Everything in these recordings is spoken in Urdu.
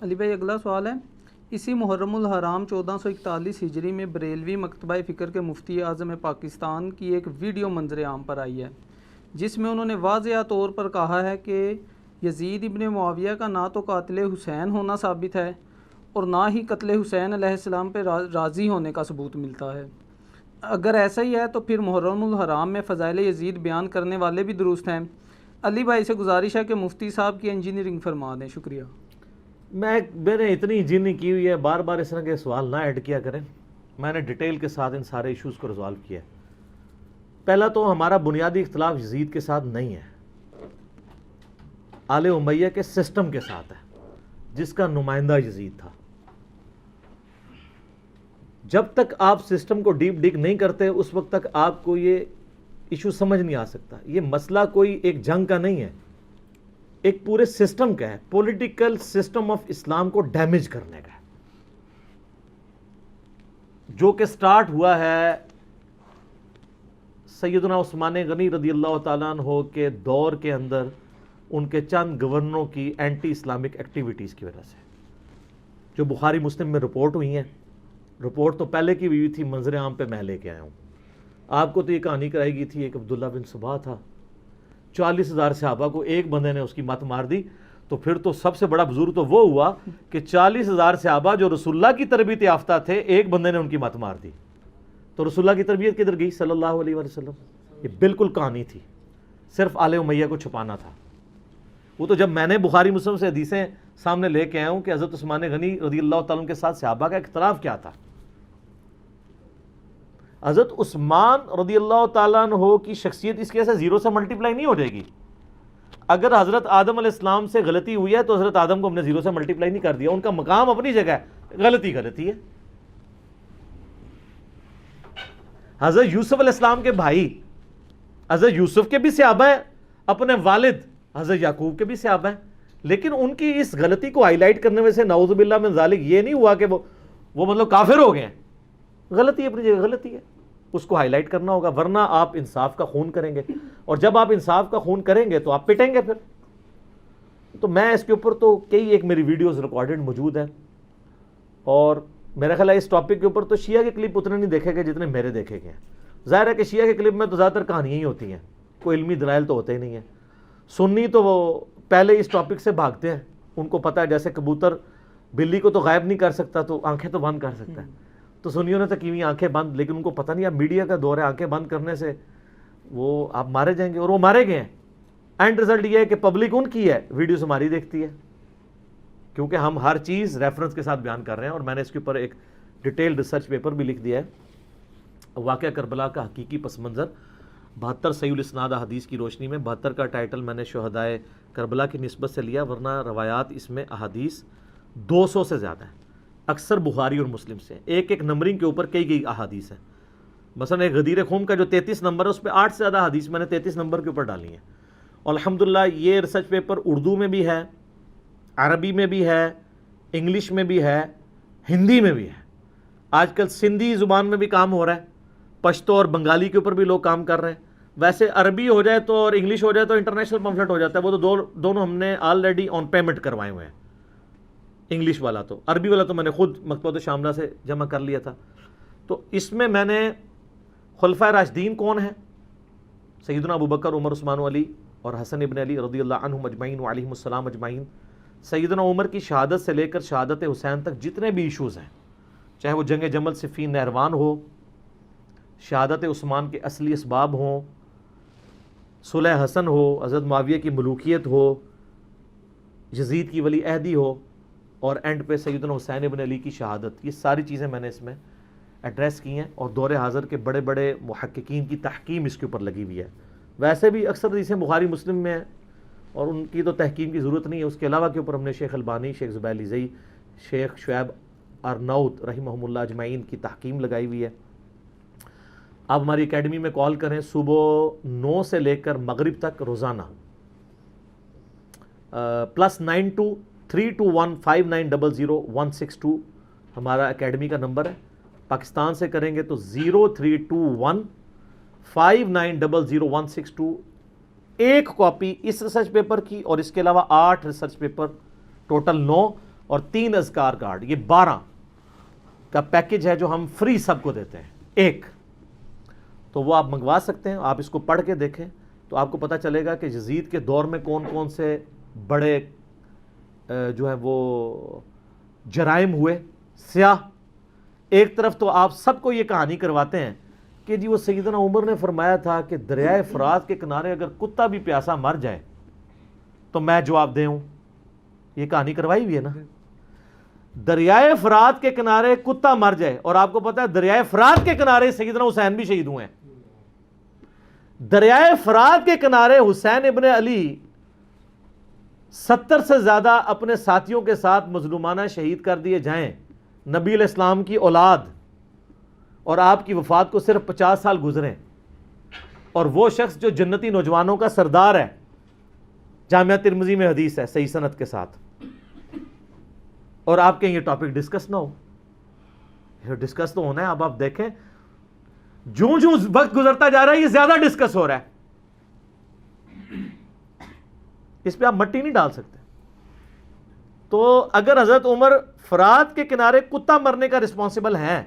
علی بھائی اگلا سوال ہے، اسی محرم الحرام 1441 ہجری میں بریلوی مکتبہ فکر کے مفتی اعظم پاکستان کی ایک ویڈیو منظر عام پر آئی ہے جس میں انہوں نے واضح طور پر کہا ہے کہ یزید ابن معاویہ کا نہ تو قاتل حسین ہونا ثابت ہے اور نہ ہی قتل حسین علیہ السلام پہ راضی ہونے کا ثبوت ملتا ہے۔ اگر ایسا ہی ہے تو پھر محرم الحرام میں فضائل یزید بیان کرنے والے بھی درست ہیں۔ علی بھائی سے گزارش ہے کہ مفتی صاحب کی انجینئرنگ فرما دیں، شکریہ۔ میں نے اتنی انجینئرنگ کی ہوئی ہے، بار بار اس طرح کے سوال نہ ایڈ کیا کریں۔ میں نے ڈیٹیل کے ساتھ ان سارے ایشوز کو ریزالو کیا ہے۔ پہلا تو ہمارا بنیادی اختلاف یزید کے ساتھ نہیں ہے، آل امیہ کے سسٹم کے ساتھ ہے جس کا نمائندہ یزید تھا۔ جب تک آپ سسٹم کو ڈیپ ڈگ نہیں کرتے اس وقت تک آپ کو یہ ایشو سمجھ نہیں آ سکتا۔ یہ مسئلہ کوئی ایک جنگ کا نہیں ہے، ایک پورے سسٹم کا ہے، پولیٹیکل سسٹم آف اسلام کو ڈیمیج کرنے کا ہے، جو کہ سٹارٹ ہوا ہے سیدنا عثمان غنی رضی اللہ تعالیٰ عنہ کے دور کے اندر ان کے چند گورنروں کی اینٹی اسلامک ایکٹیویٹیز کی وجہ سے، جو بخاری مسلم میں رپورٹ ہوئی ہیں۔ رپورٹ تو پہلے کی ہوئی تھی، منظر عام پہ میں لے کے آیا ہوں۔ آپ کو تو یہ کہانی کرائی گئی تھی، ایک عبداللہ بن صبا تھا، 40,000 صحابہ کو ایک بندے نے اس کی مت مار دی، تو پھر تو سب سے بڑا بزرگ تو وہ ہوا کہ 40,000 صحابہ جو رسول اللہ کی تربیت یافتہ تھے، ایک بندے نے ان کی مت مار دی، تو رسول اللہ کی تربیت کدھر گئی صلی اللہ علیہ وسلم؟ یہ بالکل کہانی تھی، صرف آل امیہ کو چھپانا تھا۔ وہ تو جب میں نے بخاری مسلم سے حدیثیں سامنے لے کے آیا ہوں کہ حضرت عثمان غنی رضی اللہ تعالیٰ عنہ کے ساتھ صحابہ کا اختلاف کیا تھا۔ حضرت عثمان رضی اللہ تعالیٰ عنہ کی شخصیت اس کے سے زیرو سے ملٹیپلائی نہیں ہو جائے گی۔ اگر حضرت آدم علیہ السلام سے غلطی ہوئی ہے تو حضرت آدم کو ہم نے زیرو سے ملٹیپلائی نہیں کر دیا، ان کا مقام اپنی جگہ ہے، غلطی ہے۔ حضرت یوسف علیہ السلام کے بھائی حضرت یوسف کے بھی صحابہ ہیں، اپنے والد حضرت یعقوب کے بھی صحابہ ہیں، لیکن ان کی اس غلطی کو ہائی لائٹ کرنے میں سے نعوذ باللہ من ذالک یہ نہیں ہوا کہ وہ مطلب کافر ہو گئے ہیں۔ غلطی اپنی جگہ غلطی ہے، اس کو ہائی لائٹ کرنا ہوگا، ورنہ آپ انصاف کا خون کریں گے، اور جب آپ انصاف کا خون کریں گے تو آپ پٹیں گے پھر۔ تو میں اس کے اوپر تو ایک میری ویڈیوز ریکارڈڈ موجود ہیں، اور میرا خیال ہے اس ٹاپک کے اوپر تو شیعہ کے کلپ اتنے نہیں دیکھے گئے جتنے میرے دیکھے گئے ہیں۔ ظاہر ہے کہ شیعہ کے کلپ میں تو زیادہ تر کہانیاں ہی ہوتی ہیں، کوئی علمی دلائل تو ہوتے ہی نہیں ہیں۔ سنی تو وہ پہلے اس ٹاپک سے بھاگتے ہیں، ان کو پتہ ہے جیسے کبوتر بلی کو تو غائب نہیں کر سکتا تو آنکھیں تو بند کر سکتا ہے، تو سنیوں نے تو کی ہوئی آنکھیں بند، لیکن ان کو پتہ نہیں اب میڈیا کا دور ہے، آنکھیں بند کرنے سے وہ آپ مارے جائیں گے، اور وہ مارے گئے ہیں۔ اینڈ رزلٹ یہ ہے کہ پبلک ان کی ہے، ویڈیوز ہماری دیکھتی ہے، کیونکہ ہم ہر چیز ریفرنس کے ساتھ بیان کر رہے ہیں، اور میں نے اس کے اوپر ایک ڈیٹیل ریسرچ پیپر بھی لکھ دیا ہے، واقعہ کربلا کا حقیقی پس منظر 72 صحیح الاسناد احادیث کی روشنی میں۔ 72 کا ٹائٹل میں نے شہدائے کربلا کی نسبت سے لیا، ورنہ روایات اس میں احادیث 200 سے زیادہ ہیں، اکثر بخاری اور مسلم سے، ایک نمبرنگ کے اوپر کئی احادیث ہیں۔ مثلا ایک غدیر خم کا جو 33 نمبر ہے اس پہ 8 سے زیادہ حدیث میں نے 33 نمبر کے اوپر ڈالی ہیں، اور الحمدللہ یہ ریسرچ پیپر اردو میں بھی ہے، عربی میں بھی ہے، انگلش میں بھی ہے، ہندی میں بھی ہے، آج کل سندھی زبان میں بھی کام ہو رہا ہے، پشتو اور بنگالی کے اوپر بھی لوگ کام کر رہے ہیں۔ ویسے عربی ہو جائے تو اور انگلش ہو جائے تو انٹرنیشنل پمفلٹ ہو جاتا ہے، وہ تو دونوں ہم نے آلریڈی آن پیمنٹ کروائے ہوئے ہیں، انگلش والا تو، عربی والا تو میں نے خود مکتبۃ شاملہ سے جمع کر لیا تھا۔ تو اس میں میں نے خلفائے راشدین کون ہیں، سیدنا ابوبکر، عمر، عثمان و علی اور حسن ابن علی رضی اللہ عنہم اجمعین وعلیہم السلام اجمعین، سیدنا عمر کی شہادت سے لے کر شہادت حسین تک جتنے بھی ایشوز ہیں، چاہے وہ جنگ جمل، صفین، نہروان ہو، شہادت عثمان کے اصلی اسباب ہوں، صلح حسن ہو، حضرت معاویہ کی ملوکیت ہو، یزید کی ولی عہدی ہو، اور اینڈ پہ سیدنا حسین ابن علی کی شہادت، یہ ساری چیزیں میں نے اس میں ایڈریس کی ہیں، اور دور حاضر کے بڑے بڑے محققین کی تحکیم اس کے اوپر لگی ہوئی ہے۔ ویسے بھی اکثر حدیثیں بخاری مسلم میں ہیں اور ان کی تو تحکیم کی ضرورت نہیں ہے، اس کے علاوہ کے اوپر ہم نے شیخ البانی، شیخ زبیر علیزئی، شیخ شعیب ارناؤت رحمہم اللہ اجمعین کی تحکیم لگائی ہوئی ہے۔ آپ ہماری اکیڈمی میں کال کریں، صبح 9 سے لے کر مغرب تک روزانہ، +92 321 5900 ہمارا اکیڈمی کا نمبر ہے۔ پاکستان سے کریں گے تو 0321 5900 ایک کاپی اس ریسرچ پیپر کی، اور اس کے علاوہ 8 ریسرچ پیپر، ٹوٹل 9، اور 3 اذکار کارڈ، یہ 12 کا پیکج ہے جو ہم فری سب کو دیتے ہیں ایک، تو وہ آپ منگوا سکتے ہیں. آپ اس کو پڑھ کے دیکھیں تو آپ کو پتہ چلے گا کہ یزید کے دور میں کون کون سے بڑے جو ہے وہ جرائم ہوئے سیاہ. ایک طرف تو آپ سب کو یہ کہانی کرواتے ہیں کہ جی وہ سیدنا عمر نے فرمایا تھا کہ دریائے فرات کے کنارے اگر کتا بھی پیاسا مر جائے تو میں جواب دے ہوں. یہ کہانی کروائی ہوئی ہے نا. دریائے فرات کے کنارے کتا مر جائے، اور آپ کو پتا ہے دریائے فرات کے کنارے سیدنا حسین بھی شہید ہوئے ہیں. دریائے فرات کے کنارے حسین ابن علی 70 سے زیادہ اپنے ساتھیوں کے ساتھ مظلومانہ شہید کر دیے جائیں، نبی علیہ السلام کی اولاد، اور آپ کی وفات کو صرف 50 سال گزرے، اور وہ شخص جو جنتی نوجوانوں کا سردار ہے، جامعہ ترمذی میں حدیث ہے صحیح سند کے ساتھ، اور آپ کہیں یہ ٹاپک ڈسکس نہ ہو. یہ ڈسکس تو ہونا ہے. اب آپ دیکھیں جوں جوں وقت گزرتا جا رہا ہے یہ زیادہ ڈسکس ہو رہا ہے. اس پہ آپ مٹی نہیں ڈال سکتے. تو اگر حضرت عمر فرات کے کنارے کتا مرنے کا رسپانسبل ہیں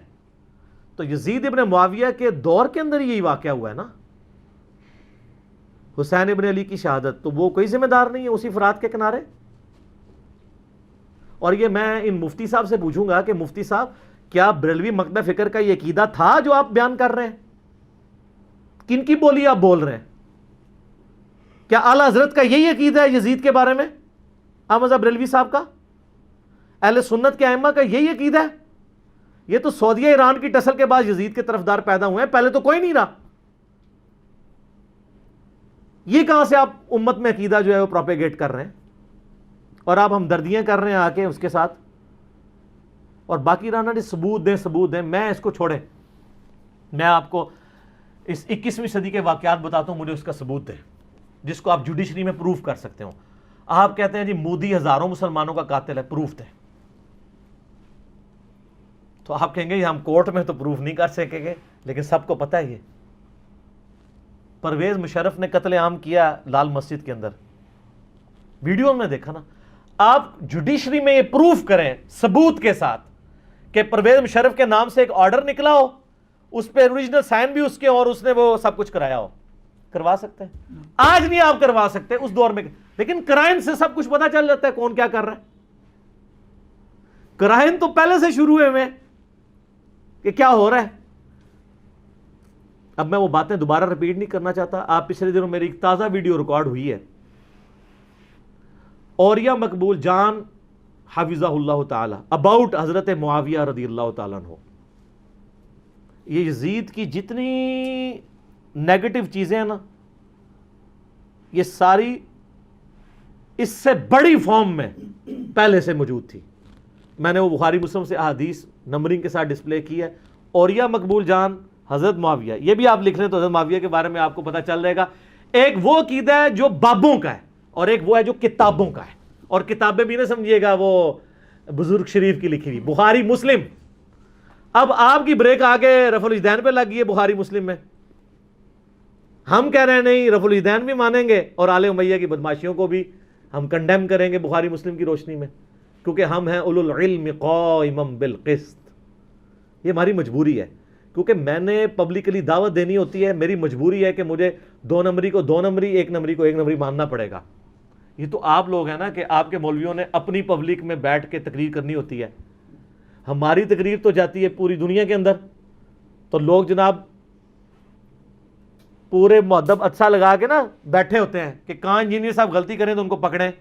تو یزید ابن معاویہ کے دور کے اندر یہی واقعہ ہوا ہے نا، حسین ابن علی کی شہادت، تو وہ کوئی ذمہ دار نہیں ہے اسی فرات کے کنارے. اور یہ میں ان مفتی صاحب سے پوچھوں گا کہ مفتی صاحب کیا بریلوی مکتبہ فکر کا یہ عقیدہ تھا جو آپ بیان کر رہے ہیں؟ کن کی بولی آپ بول رہے ہیں؟ کیا اعلی حضرت کا یہی عقیدہ ہے یزید کے بارے میں؟ احمد بریلوی صاحب کا، اہل سنت کے ائمہ کا یہی عقیدہ ہے؟ یہ تو سعودیہ ایران کی ٹسل کے بعد یزید کے طرفدار پیدا ہوئے ہیں، پہلے تو کوئی نہیں رہا. یہ کہاں سے آپ امت میں عقیدہ جو ہے وہ پروپیگیٹ کر رہے ہیں، اور آپ ہمدردیاں کر رہے ہیں آ کے اس کے ساتھ، اور باقی رہنا ثبوت دیں. میں اس کو چھوڑیں، میں آپ کو اس 21ویں صدی کے واقعات بتاتا ہوں، مجھے اس کا ثبوت دیں جس کو آپ جوڈیشری میں پروف کر سکتے ہو. آپ کہتے ہیں جی مودی ہزاروں مسلمانوں کا قاتل ہے، پروف دیں. تو آپ کہیں گے یہ ہم کورٹ میں تو پروف نہیں کر سکیں گے، لیکن سب کو پتہ ہے یہ پرویز مشرف نے قتل عام کیا لال مسجد کے اندر، ویڈیو میں دیکھا نا. آپ جوڈیشری میں یہ پروف کریں ثبوت کے ساتھ کہ پرویز مشرف کے نام سے ایک آرڈر نکلا ہو، اس پہ اوریجنل سائن بھی اس کے، اور اس نے وہ سب کچھ کرایا ہو. کروا سکتے ہیں؟ آج نہیں آپ کروا سکتے، اس دور میں. لیکن کرائن سے سب کچھ پتا چل جاتا ہے کون کیا کر رہا ہے. کرائن تو پہلے سے شروع ہوئے میں کہ کیا ہو رہا ہے. اب میں وہ باتیں دوبارہ ریپیٹ نہیں کرنا چاہتا. آپ پچھلے دنوں میری ایک تازہ ویڈیو ریکارڈ ہوئی ہے، اوریا مقبول جان حفظہ اللہ تعالی اباؤٹ حضرت معاویہ رضی اللہ تعالیٰ عنہ. یہ یزید کی جتنی نیگیٹو چیزیں ہیں نا، یہ ساری اس سے بڑی فارم میں پہلے سے موجود تھی. میں نے وہ بخاری مسلم سے احادیث نمبرنگ کے ساتھ ڈسپلے کی ہے. اوریا مقبول جان حضرت معاویہ، یہ بھی آپ لکھ لیں تو حضرت معاویہ کے بارے میں آپ کو پتہ چل جائے گا. ایک وہ عقیدہ ہے جو بابوں کا ہے، اور ایک وہ ہے جو کتابوں کا ہے. اور کتابیں بھی نہ سمجھیے گا وہ بزرگ شریف کی لکھی ہوئی بخاری مسلم. اب آپ کی بریک آگے رفع الاجدین پہ لگ گئی ہے بخاری مسلم میں. ہم کہہ رہے ہیں نہیں، رفع الاجدین بھی مانیں گے اور آل امیہ کی بدماشیوں کو بھی ہم کنڈیم کریں گے بخاری مسلم کی روشنی میں، کیونکہ ہم ہیں اولو العلم قائما بالقسط. یہ ہماری مجبوری ہے، کیونکہ میں نے پبلکلی دعوت دینی ہوتی ہے. میری مجبوری ہے کہ مجھے 2 نمبری کو 2 نمبری، 1 نمبری کو 1 نمبری ماننا پڑے گا. یہ تو آپ لوگ ہیں نا کہ آپ کے مولویوں نے اپنی پبلک میں بیٹھ کے تقریر کرنی ہوتی ہے. ہماری تقریر تو جاتی ہے پوری دنیا کے اندر، تو لوگ جناب پورے مؤدب اچھا لگا کے نا بیٹھے ہوتے ہیں کہ کہاں انجینئر صاحب غلطی کریں تو ان کو پکڑیں.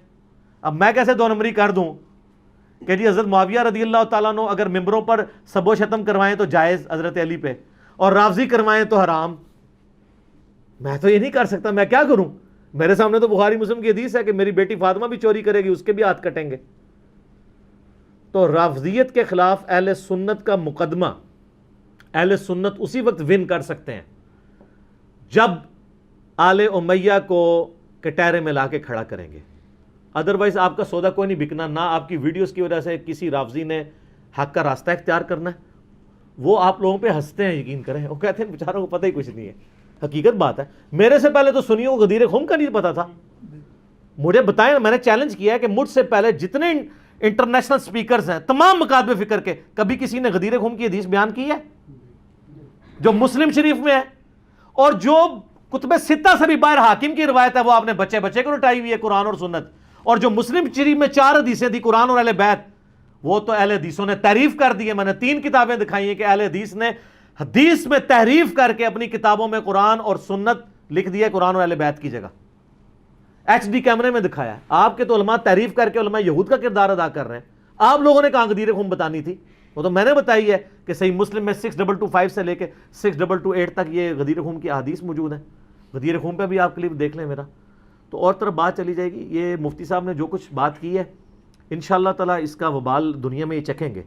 اب میں کیسے 2 نمبری کر دوں کہ جی حضرت معاویہ رضی اللہ تعالیٰ عنہ اگر ممبروں پر سب و شتم کروائیں تو جائز حضرت علی پہ، اور رافضی کروائیں تو حرام. میں تو یہ نہیں کر سکتا، میں کیا کروں؟ میرے سامنے تو بخاری مسلم کی حدیث ہے کہ میری بیٹی فاطمہ بھی چوری کرے گی، اس کے بھی ہاتھ کٹیں گے. تو رافضیت کے خلاف اہل سنت کا مقدمہ اہل سنت اسی وقت ون کر سکتے ہیں جب آل امیہ کو کٹہرے میں لا کے کھڑا کریں گے. ادروائز آپ کا سودا کوئی نہیں بکنا. نہ آپ کی ویڈیوز کی وجہ سے کسی رافضی نے حق کا راستہ اختیار کرنا ہے. وہ آپ لوگوں پہ ہنستے ہیں، یقین کریں، وہ کہتے ہیں بیچاروں کو پتہ ہی کچھ نہیں ہے. حقیقت بات ہے، میرے سے پہلے تو سنیوں کو غدیر خم کا نہیں پتا تھا. مجھے بتائیں، میں نے چیلنج کیا ہے کہ مجھ سے پہلے جتنے انٹرنیشنل سپیکرز ہیں, تمام مکاتب فکر کے, کبھی کسی نے غدیر خم کی حدیث بیان کی ہے جو مسلم شریف میں ہے؟ اور جو کتب ستہ سے بھی باہر حاکم کی روایت ہے وہ آپ نے بچے بچے کو لٹائی ہوئی ہے, قرآن اور سنت. اور جو مسلم شریف میں 4 حدیثیں تھی قرآن اور اہل بیت, وہ تو اہل حدیثوں نے تحریف کر دی ہے. میں نے 3 کتابیں دکھائی ہیں کہ اہل حدیث نے حدیث میں تحریف کر کے اپنی کتابوں میں قرآن اور سنت لکھ دیا ہے قرآن اور اہل بیت کی جگہ. ایچ ڈی کیمرے میں دکھایا ہے. آپ کے تو علماء تحریف کر کے علماء یہود کا کردار ادا کر رہے ہیں. آپ لوگوں نے کہاں غدیر خم بتانی تھی؟ وہ تو میں نے بتائی ہے کہ صحیح مسلم میں 6225 سے لے کے 6228 تک یہ غدیر خم کی احادیث موجود ہیں. غدیر خم پہ بھی آپ کلپ دیکھ لیں میرا. تو اور طرف بات چلی جائے گی. یہ مفتی صاحب نے جو کچھ بات کی ہے انشاءاللہ تعالیٰ اس کا وبال دنیا میں یہ چکھیں گے.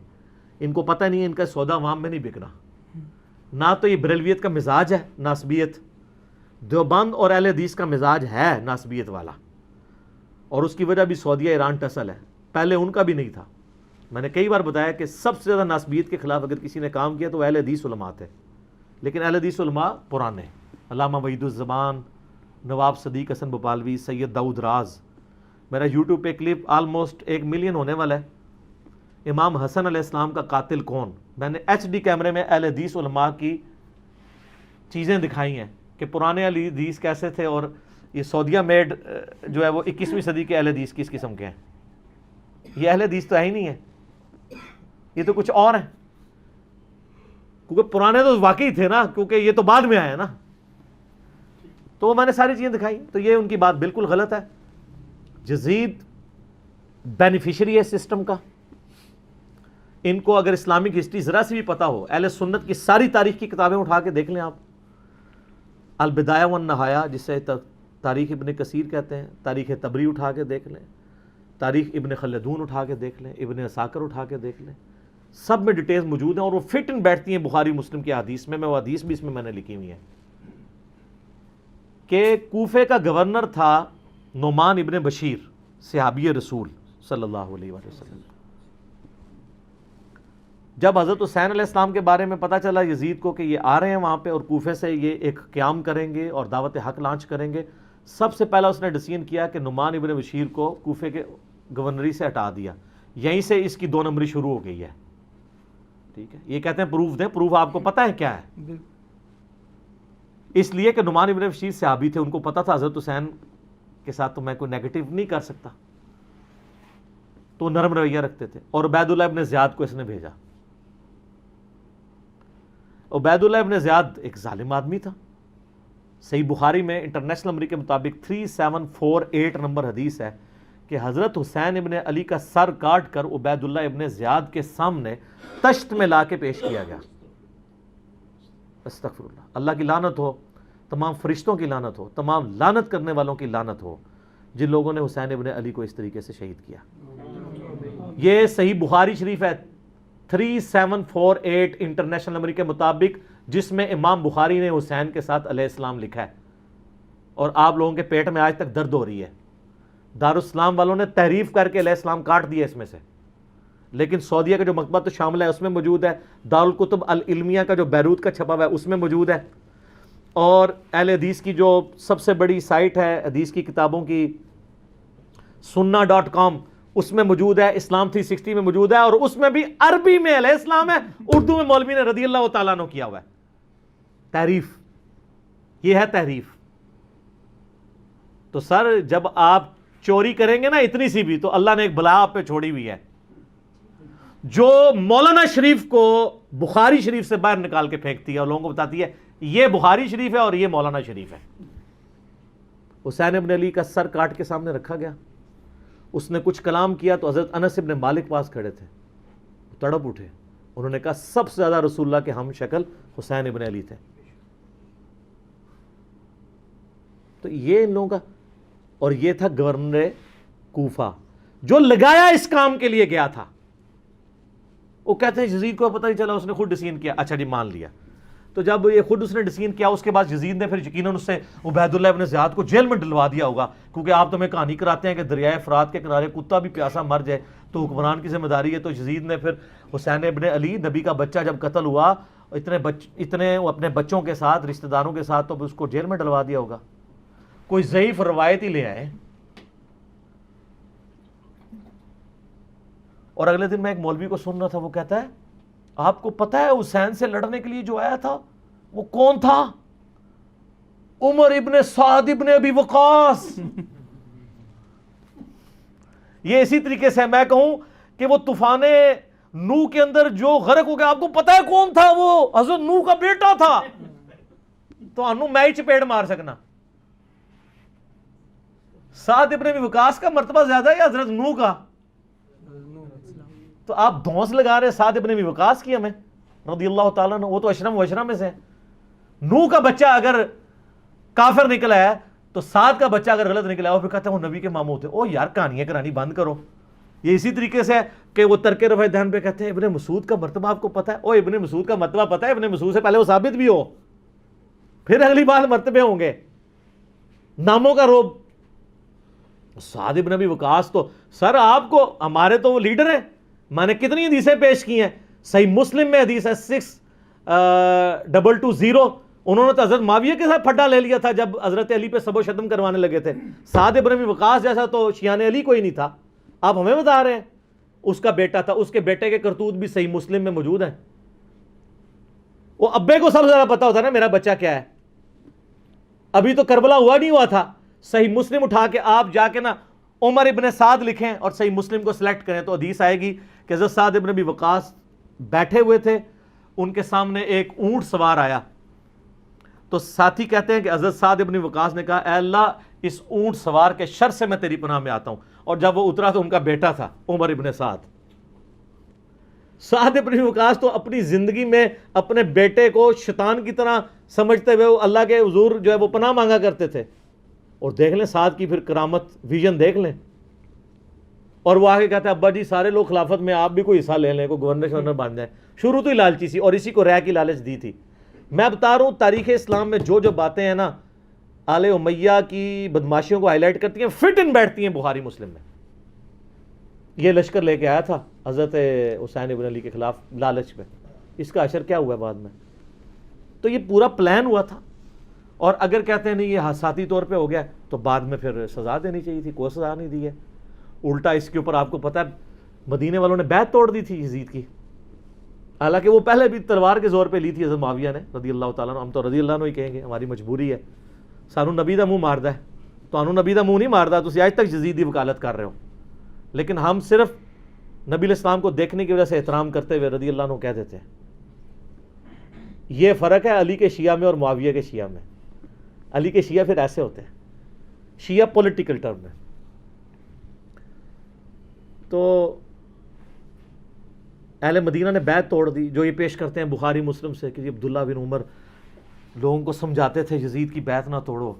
ان کو پتہ نہیں ہے ان کا سودا عوام میں نہیں بکنا. نہ تو یہ بریلویت کا مزاج ہے ناسبیت, دیوبند اور اہل حدیث کا مزاج ہے ناسبیت والا, اور اس کی وجہ بھی سعودیہ ایران ٹسل ہے. پہلے ان کا بھی نہیں تھا. میں نے کئی بار بتایا کہ سب سے زیادہ ناسبیت کے خلاف اگر کسی نے کام کیا تو اہل حدیث علماء تھے, لیکن اہل حدیث علماء پرانے, علامہ وحید الزمان, نواب صدیق حسن بھوپالوی, سید داؤد راز. میرا یوٹیوب پہ کلپ آلموسٹ 1 ملین ہونے والا ہے. امام حسن علیہ السلام کا قاتل کون, میں نے ایچ ڈی کیمرے میں اہل حدیث علماء کی چیزیں دکھائی ہیں کہ پرانے اہل حدیث کیسے تھے, اور یہ سعودیہ میڈ جو ہے وہ 21ویں صدی کے اہل حدیث کس قسم کے ہیں. یہ اہل حدیث تو ہے ہی نہیں ہے, یہ تو کچھ اور ہیں. کیونکہ پرانے تو واقعی تھے نا, کیونکہ یہ تو بعد میں آئے نا. تو میں نے ساری چیزیں دکھائی. تو یہ ان کی بات بالکل غلط ہے. یزید بینیفیشری ہے سسٹم کا. ان کو اگر اسلامک ہسٹری ذرا سی بھی پتا ہو, اہل سنت کی ساری تاریخ کی کتابیں اٹھا کے دیکھ لیں آپ. البدایہ والنہایہ جسے تاریخ ابن کثیر کہتے ہیں, تاریخ طبری اٹھا کے دیکھ لیں, تاریخ ابن خلدون اٹھا کے دیکھ لیں, ابن عساکر اٹھا کے دیکھ لیں. سب میں ڈیٹیلز موجود ہیں اور وہ فٹ ان بیٹھتی ہیں بخاری مسلم کی حدیث میں. وہ حدیث بھی اس میں نے لکھی ہوئی ہے کہ کوفے کا گورنر تھا نعمان ابن بشیر, صحابی رسول صلی اللہ علیہ وآلہ وسلم. جب حضرت حسین علیہ السلام کے بارے میں پتا چلا یزید کو کہ یہ آ رہے ہیں وہاں پہ اور کوفے سے یہ ایک قیام کریں گے اور دعوت حق لانچ کریں گے, سب سے پہلا اس نے ڈیسیژن کیا کہ نعمان ابن بشیر کو کوفے کے گورنری سے ہٹا دیا. یہیں سے اس کی 2 نمبری شروع ہو گئی ہے. ٹھیک ہے, یہ کہتے ہیں پروف دیں. پروف آپ کو پتہ ہے کیا ہے؟ اس لیے کہ نعمان ابن بشیر صحابی تھے, ان کو پتا تھا حضرت حسین کے ساتھ تو میں کوئی نیگیٹو نہیں کر سکتا, تو نرم رویہ رکھتے تھے. اور عبید اللہ ابن زیاد کو اس نے بھیجا. عبید اللہ ابن زیاد ایک ظالم آدمی تھا. صحیح بخاری میں انٹرنیشنل نمبر کے مطابق 3748 نمبر حدیث ہے کہ حضرت حسین ابن علی کا سر کاٹ کر عبید اللہ ابن زیاد کے سامنے تشت میں لا کے پیش کیا گیا. استغفر اللہ. اللہ کی لعنت ہو, تمام فرشتوں کی لعنت ہو, تمام لعنت کرنے والوں کی لعنت ہو جن لوگوں نے حسین ابن علی کو اس طریقے سے شہید کیا. یہ صحیح بخاری شریف ہے 3748 انٹرنیشنل نمبر کے مطابق, جس میں امام بخاری نے حسین کے ساتھ علیہ السلام لکھا ہے. اور آپ لوگوں کے پیٹ میں آج تک درد ہو رہی ہے. دارالاسلام والوں نے تحریف کر کے علیہ السلام کاٹ دیا اس میں سے, لیکن سعودیہ کا جو مکتبہ تو شامل ہے اس میں موجود ہے. دارالکتب العلمیہ کا جو بیروت کا چھپا ہوا ہے اس میں موجود ہے. اور اہل حدیث کی جو سب سے بڑی سائٹ ہے حدیث کی کتابوں کی sunna.com, اس میں موجود ہے. اسلام 360 میں موجود ہے, اور اس میں بھی عربی میں علیہ السلام ہے, اردو میں مولوی نے رضی اللہ تعالیٰ عنہ کیا ہوا ہے. تحریف, یہ ہے تحریف. تو سر جب آپ چوری کریں گے نا اتنی سی بھی, تو اللہ نے ایک بلا آپ پہ چھوڑی ہوئی ہے جو مولانا شریف کو بخاری شریف سے باہر نکال کے پھینکتی ہے اور لوگوں کو بتاتی ہے یہ بخاری شریف ہے اور یہ مولانا شریف ہے. حسین ابن علی کا سر کاٹ کے سامنے رکھا گیا, اس نے کچھ کلام کیا تو حضرت انس ابن مالک پاس کھڑے تھے, تڑپ اٹھے. انہوں نے کہا سب سے زیادہ رسول اللہ کے ہم شکل حسین ابن علی تھے. تو یہ ان لوگوں کا, اور یہ تھا گورنر کوفہ جو لگایا اس کام کے لیے گیا تھا. وہ کہتے ہیں یزید کو پتہ نہیں چلا, اس نے خود ڈیسیژن کیا. اچھا جی مان لیا. تو جب یہ خود اس نے ڈیسیژن کیا, اس کے بعد یزید نے پھر یقیناً اس سے عبید اللہ ابن زیاد کو جیل میں ڈلوا دیا ہوگا, کیونکہ آپ تو ہمیں کہانی کراتے ہیں کہ دریائے فرات کے کنارے کتا بھی پیاسا مر جائے تو حکمران کی ذمہ داری ہے. تو یزید نے پھر حسین ابن علی نبی کا بچہ جب قتل ہوا اتنے اپنے بچوں کے ساتھ رشتہ داروں کے ساتھ, تو اس کو جیل میں ڈلوا دیا ہوگا. کوئی ضعیف روایت ہی لے آئے. اور اگلے دن میں ایک مولوی کو سن رہا تھا، وہ کہتا ہے آپ کو پتہ ہے حسین سے لڑنے کے لیے جو آیا تھا وہ کون تھا؟ عمر ابن سعد ابن ابی وقاص. یہ اسی طریقے سے میں کہوں کہ وہ طوفان نوح کے اندر جو غرق ہو گیا، آپ کو پتہ ہے کون تھا؟ وہ حضرت نوح کا بیٹا تھا. تو انو میں ہی چپیڑ مار سکنا. سعد ابن ابی وقاص کا مرتبہ زیادہ ہے یا حضرت نوح کا؟ تو آپ دھونس لگا رہے سعد ابن ابی وقاص کی ہمیں رضی اللہ تعالیٰ عنہ، وہ تو اشرم و اشرم میں سے. نوح کا بچہ اگر کافر نکلا ہے تو سعد کا بچہ اگر غلط نکلا ہے وہ پھر کہتے ہیں وہ نبی کے ماموں تھے. او یار کہانیاں کرانی بند کرو. یہ اسی طریقے سے ہے کہ وہ ترک رفع دہن پہ کہتے ہیں ابن مسعود کا مرتبہ آپ کو پتہ ہے؟ او ابن مسعود کا مرتبہ پتہ ہے؟ ابن مسعود سے پہلے وہ ثابت بھی ہو، پھر اگلی بار مرتبے ہوں گے. ناموں کا روب. سعد ابن ابی وقاص تو سر آپ کو، ہمارے تو وہ لیڈر ہیں. میں نے کتنی حدیثیں پیش کی ہیں. صحیح مسلم میں حدیث ہے 6220، انہوں نے تو حضرت معاویہ کے ساتھ پھڈا لے لیا تھا جب حضرت علی پہ سب و شتم کروانے لگے تھے. سعد ابن ابی وقاص جیسا تو شیعان علی کوئی نہیں تھا. آپ ہمیں بتا رہے ہیں اس کا بیٹا تھا. اس کے بیٹے کے کرتوت بھی صحیح مسلم میں موجود ہیں. وہ ابے کو سب سے زیادہ پتا ہوتا ہے نا میرا بچہ کیا ہے. ابھی تو کربلا ہوا نہیں ہوا تھا. صحیح مسلم اٹھا کے آپ جا کے نا عمر ابن سعد لکھیں اور صحیح مسلم کو سلیکٹ کریں تو حدیث آئے گی کہ حضرت سعد ابن ابی وقاص بیٹھے ہوئے تھے، ان کے سامنے ایک اونٹ سوار آیا. تو ساتھی کہتے ہیں کہ حضرت سعد ابن وقاص نے کہا اے اللہ اس اونٹ سوار کے شر سے میں تیری پناہ میں آتا ہوں. اور جب وہ اترا تو ان کا بیٹا تھا عمر ابن سعد. سعد ابن وقاص تو اپنی زندگی میں اپنے بیٹے کو شیطان کی طرح سمجھتے ہوئے وہ اللہ کے حضور جو ہے وہ پناہ مانگا کرتے تھے. اور دیکھ لیں سعد کی پھر کرامت ویژن دیکھ لیں. اور وہ آگے کہتا ہے ابا جی سارے لوگ خلافت میں آپ بھی کوئی حصہ لے لیں، کوئی گورنر شورنر بن جائیں. شروع تو ہی لالچی سی اور اسی کو رہ کی لالچ دی تھی. میں بتا رہا ہوں تاریخ اسلام میں جو جو باتیں ہیں نا آل امیہ کی بدماشیوں کو ہائی لائٹ کرتی ہیں، فٹ ان بیٹھتی ہیں بخاری مسلم میں. یہ لشکر لے کے آیا تھا حضرت حسین ابن علی کے خلاف لالچ میں. اس کا اثر کیا ہوا بعد میں؟ تو یہ پورا پلان ہوا تھا. اور اگر کہتے ہیں نہیں یہ حادثاتی طور پہ ہو گیا تو بعد میں پھر سزا دینی چاہیے تھی. کوئی سزا نہیں دی ہے. الٹا اس کے اوپر آپ کو پتہ ہے مدینے والوں نے بیعت توڑ دی تھی یزید کی. حالانکہ وہ پہلے بھی تلوار کے زور پہ لی تھی حضرت معاویہ نے رضی اللہ تعالیٰ عنہ. ہم تو رضی اللہ عنہ ہی کہیں گے، ہماری مجبوری ہے. سانو نبی دا منہ ماردا ہے تو انو نبی دا منہ نہیں ماردا. تسی آج تک یزید دی وکالت کر رہے ہو. لیکن ہم صرف نبی علیہ السلام کو دیکھنے کی وجہ سے احترام کرتے ہوئے رضی اللہ عنہ کہہ دیتے ہیں. یہ فرق ہے علی کے شیعہ میں اور معاویہ کے شیعہ میں. علی کے شیعہ پھر ایسے ہوتے ہیں، شیعہ پولیٹیکل ٹرم میں. تو اہل مدینہ نے بیعت توڑ دی. جو یہ پیش کرتے ہیں بخاری مسلم سے کہ عبداللہ بن عمر لوگوں کو سمجھاتے تھے یزید کی بیعت نہ توڑو.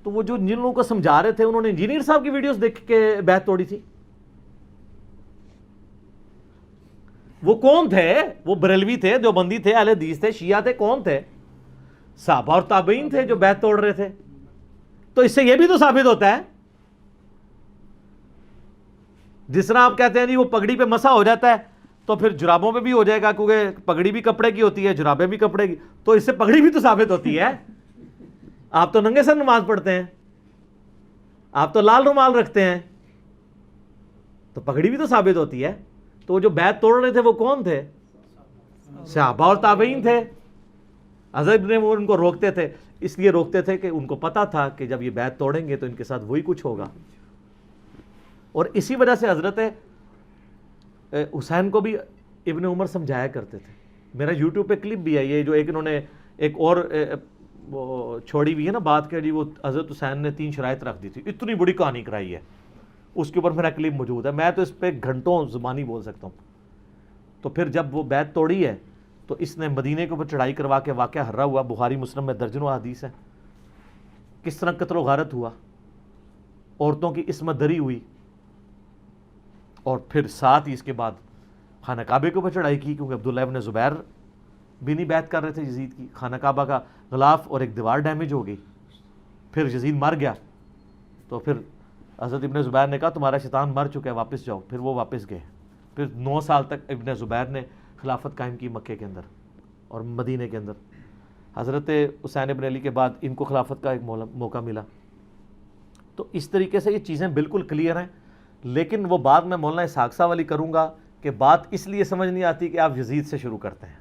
تو وہ جو جن لوگوں کو سمجھا رہے تھے انہوں نے انجینئر صاحب کی ویڈیوز دیکھ کے بیعت توڑی تھی. وہ کون تھے؟ وہ بریلوی تھے، دیوبندی تھے، اہل حدیث تھے، شیعہ تھے. کون تھے؟ صحابہ اور تابعین تھے جو بیعت توڑ رہے تھے. تو اس سے یہ بھی تو ثابت ہوتا ہے جس طرح آپ کہتے ہیں جی وہ پگڑی پہ مسا ہو جاتا ہے تو پھر جرابوں پہ بھی ہو جائے گا، کیونکہ پگڑی بھی کپڑے کی ہوتی ہے، جرابیں بھی کپڑے کی. تو اس سے پگڑی بھی تو ثابت ہوتی ہے. آپ تو ننگے سر نماز پڑھتے ہیں، آپ تو لال رومال رکھتے ہیں، تو پگڑی بھی تو ثابت ہوتی ہے. تو وہ جو بیعت توڑ رہے تھے وہ کون تھے؟ صحابہ اور تابعین تھے. حضرت ابن عمر ان کو روکتے تھے. اس لیے روکتے تھے کہ ان کو پتا تھا کہ جب یہ بیعت توڑیں گے تو ان کے ساتھ وہی کچھ ہوگا. اور اسی وجہ سے حضرت حسین کو بھی ابن عمر سمجھایا کرتے تھے. میرا یوٹیوب پہ کلپ بھی ہے یہ جو ایک انہوں نے ایک اور وہ چھوڑی ہوئی ہے نا بات کہ جی وہ حضرت حسین نے 3 شرائط رکھ دی تھی. اتنی بڑی کہانی کرائی ہے. اس کے اوپر میرا کلپ موجود ہے. میں تو اس پہ گھنٹوں زبانی بول سکتا ہوں. تو پھر جب وہ بیعت توڑی ہے تو اس نے مدینے کے اوپر چڑھائی کروا کے واقعہ ہررا ہوا. بخاری مسلم میں درجنوں حدیث ہے کس طرح قتل و غارت ہوا، عورتوں کی عصمت دری ہوئی. اور پھر ساتھ ہی اس کے بعد خانہ کعبے کے اوپر چڑھائی کی، کیونکہ عبداللہ ابن زبیر بھی نہیں بیعت کر رہے تھے یزید کی. خانہ کعبہ کا غلاف اور ایک دیوار ڈیمیج ہو گئی. پھر یزید مر گیا تو پھر حضرت ابن زبیر نے کہا تمہارا شیطان مر چکا ہے واپس جاؤ. پھر وہ واپس گئے. پھر 9 سال تک ابن زبیر نے خلافت قائم کی مکے کے اندر اور مدینے کے اندر. حضرت حسین ابن علی کے بعد ان کو خلافت کا ایک موقع ملا. تو اس طریقے سے یہ چیزیں بالکل کلیئر ہیں. لیکن وہ بات میں مولانا اسحاق صاحب والی کروں گا کہ بات اس لیے سمجھ نہیں آتی کہ آپ یزید سے شروع کرتے ہیں.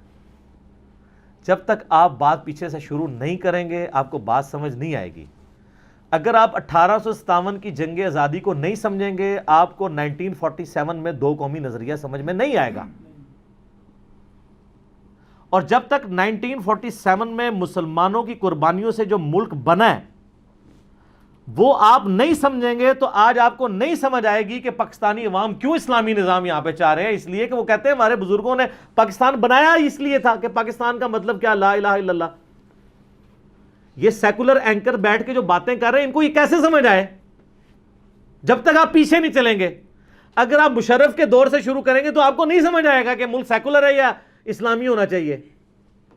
جب تک آپ بات پیچھے سے شروع نہیں کریں گے آپ کو بات سمجھ نہیں آئے گی. اگر آپ 1857 کی جنگ آزادی کو نہیں سمجھیں گے آپ کو 1947 میں دو قومی نظریہ سمجھ میں نہیں آئے گا. اور جب تک 1947 میں مسلمانوں کی قربانیوں سے جو ملک بنا ہے وہ آپ نہیں سمجھیں گے تو آج آپ کو نہیں سمجھ آئے گی کہ پاکستانی عوام کیوں اسلامی نظام یہاں پہ چاہ رہے ہیں. اس لیے کہ وہ کہتے ہیں ہمارے بزرگوں نے پاکستان بنایا اس لیے تھا کہ پاکستان کا مطلب کیا لا الہ الا اللہ. یہ سیکولر اینکر بیٹھ کے جو باتیں کر رہے ہیں ان کو یہ کیسے سمجھ آئے جب تک آپ پیچھے نہیں چلیں گے. اگر آپ مشرف کے دور سے شروع کریں گے تو آپ کو نہیں سمجھ آئے گا کہ ملک سیکولر ہے یا اسلامی ہونا چاہیے.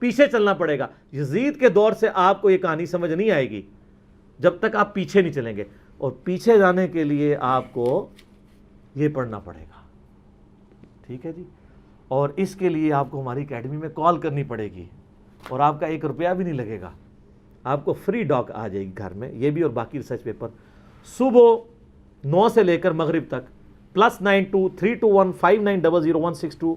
پیچھے چلنا پڑے گا. یزید کے دور سے آپ کو یہ کہانی سمجھ نہیں آئے گی جب تک آپ پیچھے نہیں چلیں گے. اور پیچھے جانے کے لیے آپ کو یہ پڑھنا پڑے گا. ٹھیک ہے جی. اور اس کے لیے آپ کو ہماری اکیڈمی میں کال کرنی پڑے گی اور آپ کا 1 روپیہ بھی نہیں لگے گا. آپ کو فری ڈاک آ جائے گی گھر میں. یہ بھی اور باقی ریسرچ پیپر صبح 9 سے لے کر مغرب تک. +92 321 5900 162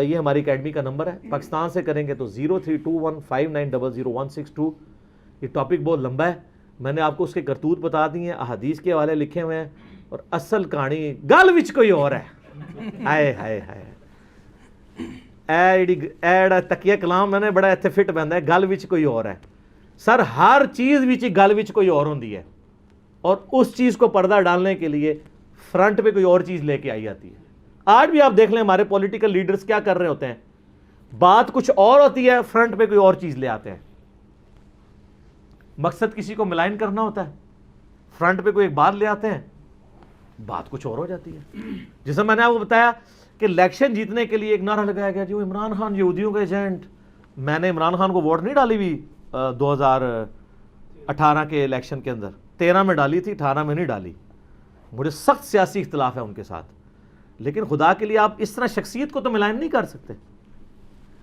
یہ ہماری اکیڈمی کا نمبر ہے. پاکستان سے کریں گے تو 0321 5900 162. یہ ٹاپک بہت لمبا ہے. میں نے آپ کو اس کے کرتوت بتا دی ہیں, احادیث کے حوالے لکھے ہوئے ہیں اور اصل کہانی گل وچ کوئی اور ہے. ہائے ہائے ہائے ایڈ تکیہ کلام میں نے بڑا ایتھے فٹ بندا ہے. گل وچ کوئی اور ہے سر. ہر چیز وچ گل وچ کوئی اور ہوندی ہے اور اس چیز کو پردہ ڈالنے کے لیے فرنٹ پہ کوئی اور چیز لے کے آئی جاتی ہے. آج بھی آپ دیکھ لیں ہمارے پولیٹیکل لیڈرز کیا کر رہے ہوتے ہیں. بات کچھ اور ہوتی ہے فرنٹ پہ کوئی اور چیز لے آتے ہیں. مقصد کسی کو ملائن کرنا ہوتا ہے, فرنٹ پہ کوئی ایک بات لے آتے ہیں, بات کچھ اور ہو جاتی ہے. جیسے میں نے آپ کو بتایا کہ الیکشن جیتنے کے لیے ایک نعرہ لگایا گیا جو عمران خان یہودیوں کا ایجنٹ. میں نے عمران خان کو ووٹ نہیں ڈالی ہوئی 2018 کے الیکشن کے اندر. 13 میں ڈالی تھی, 18 میں نہیں ڈالی. مجھے سخت سیاسی اختلاف ہے ان کے ساتھ, لیکن خدا کے لیے آپ اس طرح شخصیت کو تو ملائن نہیں کر سکتے.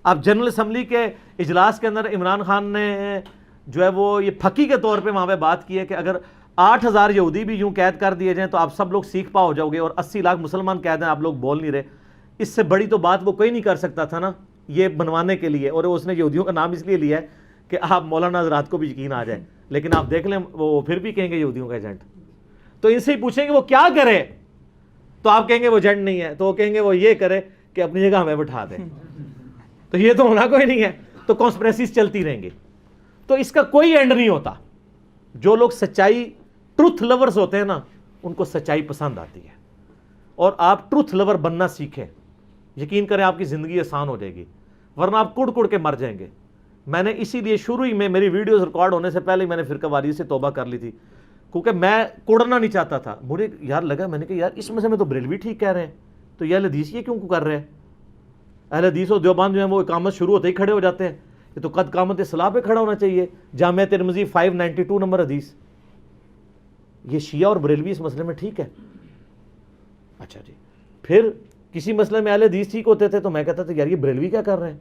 آپ جنرل اسمبلی کے اجلاس کے اندر عمران خان نے جو ہے وہ یہ پھکی کے طور پہ وہاں پہ بات کی ہے کہ اگر 8000 یہودی بھی یوں قید کر دیے جائیں تو آپ سب لوگ سیکھ پا ہو جاؤ گے اور 80 لاکھ مسلمان قید ہیں, آپ لوگ بول نہیں رہے. اس سے بڑی تو بات وہ کوئی نہیں کر سکتا تھا نا یہ بنوانے کے لیے. اور اس نے یہودیوں کا نام اس لیے لیا ہے کہ آپ مولانا حضرات کو بھی یقین آ جائے. لیکن آپ دیکھ لیں وہ پھر بھی کہیں گے یہودیوں کا ایجنٹ. تو ان سے ہی پوچھیں گے وہ کیا کرے تو آپ کہیں گے وہ ایجنٹ نہیں ہے. تو وہ کہیں گے وہ یہ کرے کہ اپنی جگہ ہمیں بٹھا دیں. تو یہ تو ہونا کوئی نہیں ہے. تو کانسپریسیز چلتی رہیں گی. تو اس کا کوئی اینڈ نہیں ہوتا. جو لوگ سچائی ٹروتھ لورز ہوتے ہیں نا ان کو سچائی پسند آتی ہے اور آپ ٹروتھ لور بننا سیکھیں. یقین کریں آپ کی زندگی آسان ہو جائے گی, ورنہ آپ کڑ کڑ کے مر جائیں گے. میں نے اسی لیے شروع ہی میں میری ویڈیوز ریکارڈ ہونے سے پہلے میں نے فرقہ واریت سے توبہ کر لی تھی کیونکہ میں کڑنا نہیں چاہتا تھا. مجھے یار لگا, میں نے کہا یار اس مسئلے میں تو بریلوی ٹھیک کہہ رہے ہیں, تو یہ اہل حدیث یہ کیوں کر رہے ہیں. اہل حدیث و دیوبند جو ہیں وہ اقامت شروع ہوتے ہی کھڑے ہو جاتے ہیں. یہ تو قد قامت اصلاح پہ کھڑا ہونا چاہیے. جامعہ ترمذی 592 نمبر حدیث. یہ شیعہ اور بریلوی اس مسئلے میں ٹھیک ہے. اچھا جی, پھر کسی مسئلے میں اہل حدیث ٹھیک ہوتے تھے تو میں کہتا تھا یار یہ بریلوی کیا کر رہے ہیں,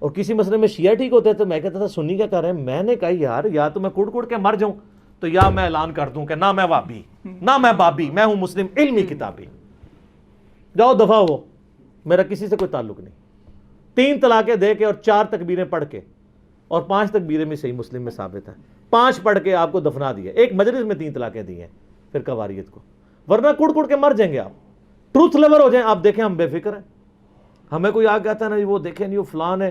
اور کسی مسئلے میں شیعہ ٹھیک ہوتے تھے تو میں کہتا تھا سنی کیا کر رہے ہیں. میں نے کہا یار یا تو میں کڑ کڑ کے مر جاؤں تو یا میں اعلان کر دوں کہ نہ میں وابی نہ میں بابی, میں ہوں مسلم علمی کتابی. جاؤ دفعہ ہو, میرا کسی سے کوئی تعلق نہیں. 3 طلاقیں دے کے اور 4 تکبیریں پڑھ کے اور 5 تکبیریں میں صحیح مسلم میں ثابت ہے. 5 پڑھ کے آپ کو دفنا دیا. ایک مجلس میں 3 طلاقیں دی ہیں فرقہ واریت کو, ورنہ کڑ کڑ کے مر جائیں گے آپ. ٹروتھ لور ہو جائیں. آپ دیکھیں ہم بے فکر ہیں. ہمیں کوئی آ کہتا ہے نا وہ دیکھیں نہیں وہ فلاں نے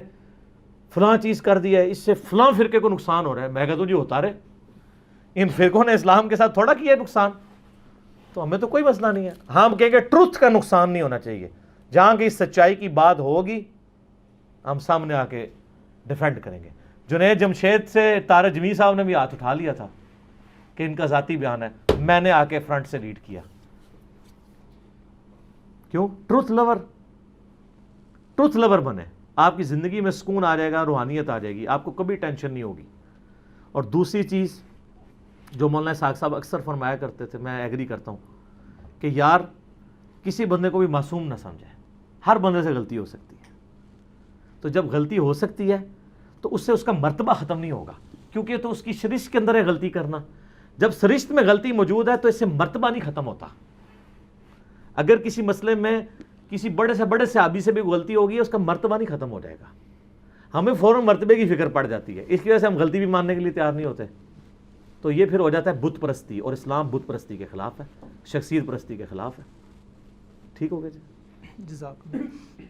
فلاں چیز کر دیا ہے, اس سے فلاں فرقے کو نقصان ہو رہا ہے. میں کہتا ہوں جی ہوتا رہے, ان فرقوں نے اسلام کے ساتھ تھوڑا کیا ہے نقصان. تو ہمیں تو کوئی مسئلہ نہیں ہے. ہم کہیں گے ٹروتھ کا نقصان نہیں ہونا چاہیے. جہاں کی سچائی کی بات ہوگی ہم سامنے آ کے ڈیفینڈ کریں گے. جنید جمشید سے طارق جمیل صاحب نے بھی ہاتھ اٹھا لیا تھا کہ ان کا ذاتی بیان ہے. میں نے آ کے فرنٹ سے لیڈ کیا. کیوں؟ ٹروتھ لور بنے. آپ کی زندگی میں سکون آ جائے گا, روحانیت آ جائے گی, آپ کو کبھی ٹینشن نہیں ہوگی. اور دوسری چیز جو مولانا اسحاق صاحب اکثر فرمایا کرتے تھے, میں ایگری کرتا ہوں کہ یار کسی بندے کو بھی معصوم نہ سمجھے. ہر بندے سے غلطی ہو سکتی ہے. تو جب غلطی ہو سکتی ہے تو اس سے اس کا مرتبہ ختم نہیں ہوگا, کیونکہ تو اس کی سرشت کے اندر ہے غلطی کرنا. جب سرشت میں غلطی موجود ہے تو اس سے مرتبہ نہیں ختم ہوتا. اگر کسی مسئلے میں کسی بڑے سے بڑے صحابی سے بھی غلطی ہوگی اس کا مرتبہ نہیں ختم ہو جائے گا، ہمیں فوراً مرتبے کی فکر پڑ جاتی ہے، اس کی وجہ سے ہم غلطی بھی ماننے کے لیے تیار نہیں ہوتے. تو یہ پھر ہو جاتا ہے بت پرستی، اور اسلام بت پرستی کے خلاف ہے، شخصیت پرستی کے خلاف ہے. ٹھیک ہو گیا جی. جزاک اللہ.